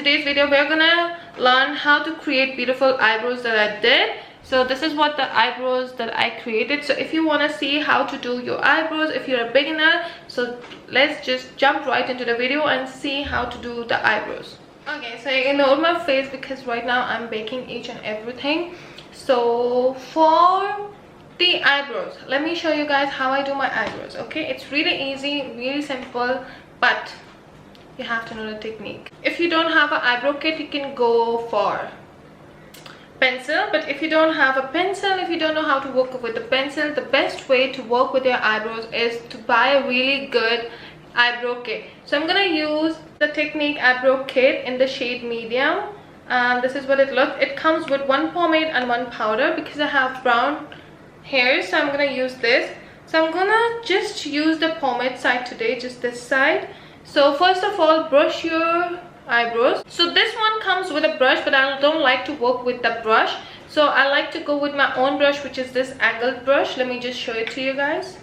today's video we're gonna learn how to create beautiful eyebrows that I did. So this is what the eyebrows that I created. So if you want to see how to do your eyebrows, if you're a beginner, so let's just jump right into the video and see how to do the eyebrows. Okay, so ignore my face because right now I'm baking each and everything. So for the eyebrows, let me show you guys how I do my eyebrows. Okay, it's really easy, really simple, but you have to know the technique. If you don't have an eyebrow kit, you can go for pencil, but if you don't have a pencil, if you don't know how to work with the pencil, the best way to work with your eyebrows is to buy a really good eyebrow kit. So I'm gonna use the Technic eyebrow kit in the shade medium, and this is what it looks. It comes with one pomade and one powder because I have brown hair, so I'm gonna use this. So I'm gonna just use the pomade side today, just this side. So first of all, brush your eyebrows. So this one comes with a brush, but I don't like to work with the brush, so I like to go with my own brush, which is this angled brush. Let me just show it to you guys.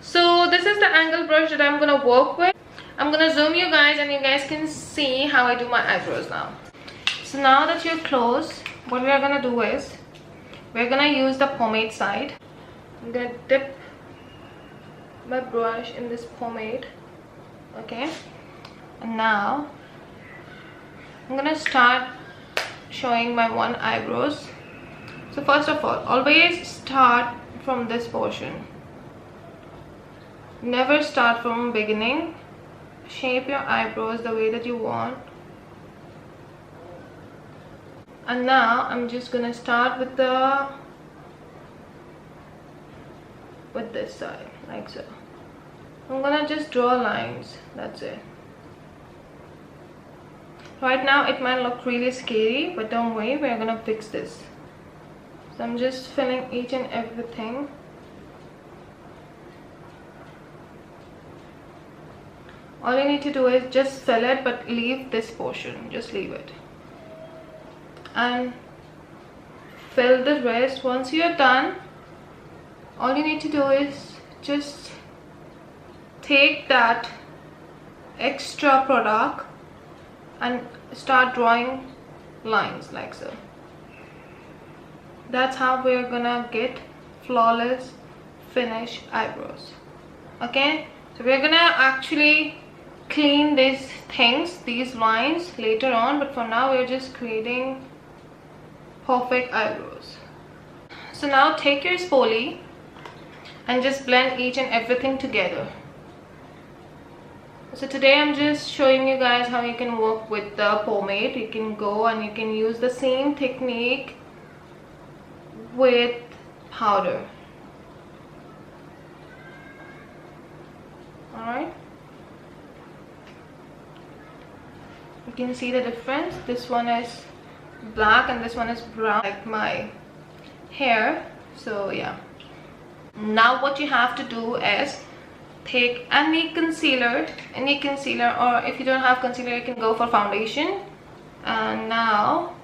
So this is the angled brush that I'm gonna work with. I'm gonna zoom you guys and you guys can see how I do my eyebrows now. So now that you're close, what we are gonna do is we're gonna use the pomade side. I'm gonna dip my brush in this pomade. Okay, and now I'm gonna start showing my one eyebrows. So first of all, always start from this portion. Never start from beginning. Shape your eyebrows the way that you want. And now I'm just gonna start with this side, like so. I'm gonna just draw lines, that's it. Right now it might look really scary, but don't worry, we're gonna fix this. So I'm just filling each and everything. All you need to do is just fill it, but leave this portion, just leave it. And fill the rest. Once you're done, all you need to do is just take that extra product and start drawing lines like so. That's how we're gonna get flawless finish eyebrows. Okay, so we're gonna actually clean these things, these lines, later on, but for now we're just creating perfect eyebrows. So now take your spoolie and just blend each and everything together. So today I'm just showing you guys how you can work with the pomade. You can go and you can use the same technique with powder. Alright, you can see the difference. This one is black and this one is brown, like my hair. So yeah, now what you have to do is take any concealer, or if you don't have concealer you can go for foundation. And now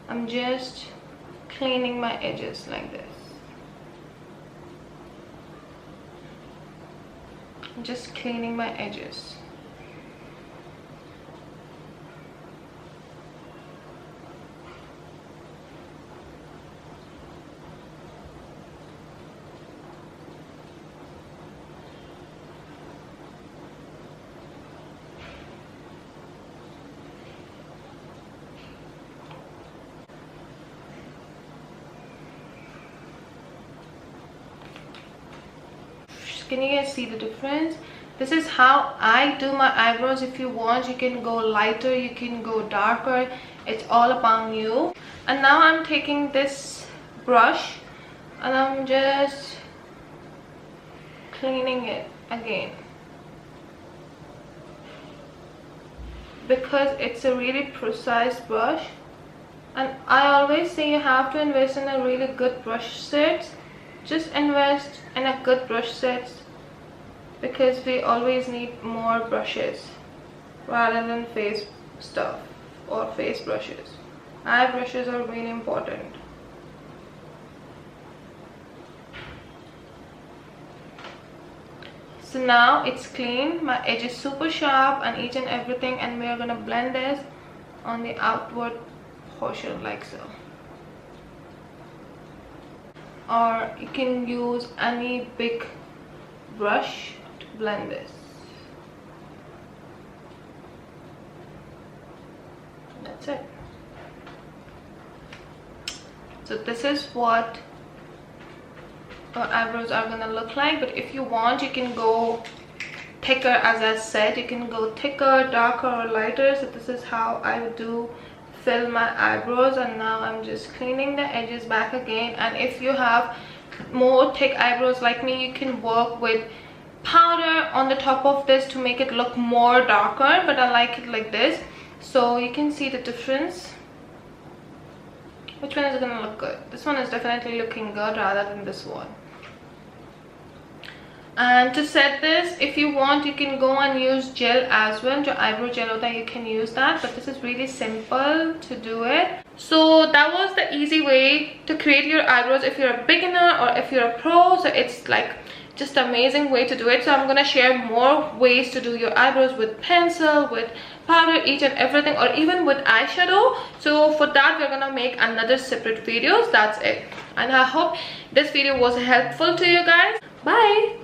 I'm just cleaning my edges like this. I'm just cleaning my edges. Can you guys see the difference? This is how I do my eyebrows. If you want, you can go lighter, you can go darker, it's all upon you. And now I'm taking this brush and I'm just cleaning it again, because it's a really precise brush. And I always say you have to invest in a really good brush set. Just invest in a good brush set, because we always need more brushes rather than face stuff or face brushes. Eye brushes are really important. So now it's clean, my edge is super sharp and each and everything, and we are gonna blend this on the outward portion like so. Or you can use any big brush to blend this. That's it. So this is what our eyebrows are gonna look like. But if you want, you can go thicker. As I said, you can go thicker, darker, or lighter. So this is how I would do fill my eyebrows. And now I'm just cleaning the edges back again. And if you have more thick eyebrows like me, you can work with powder on the top of this to make it look more darker, but I like it like this, so you can see the difference. Which one is gonna look good? This one is definitely looking good rather than this one. And to set this, if you want, you can go and use gel as well. Your eyebrow gel, you can use that, but this is really simple to do it. So that was the easy way to create your eyebrows if you're a beginner or if you're a pro. So it's like just amazing way to do it. So I'm gonna share more ways to do your eyebrows with pencil, with powder, each and everything, or even with eyeshadow. So for that, we're gonna make another separate videos. That's it. And I hope this video was helpful to you guys. Bye.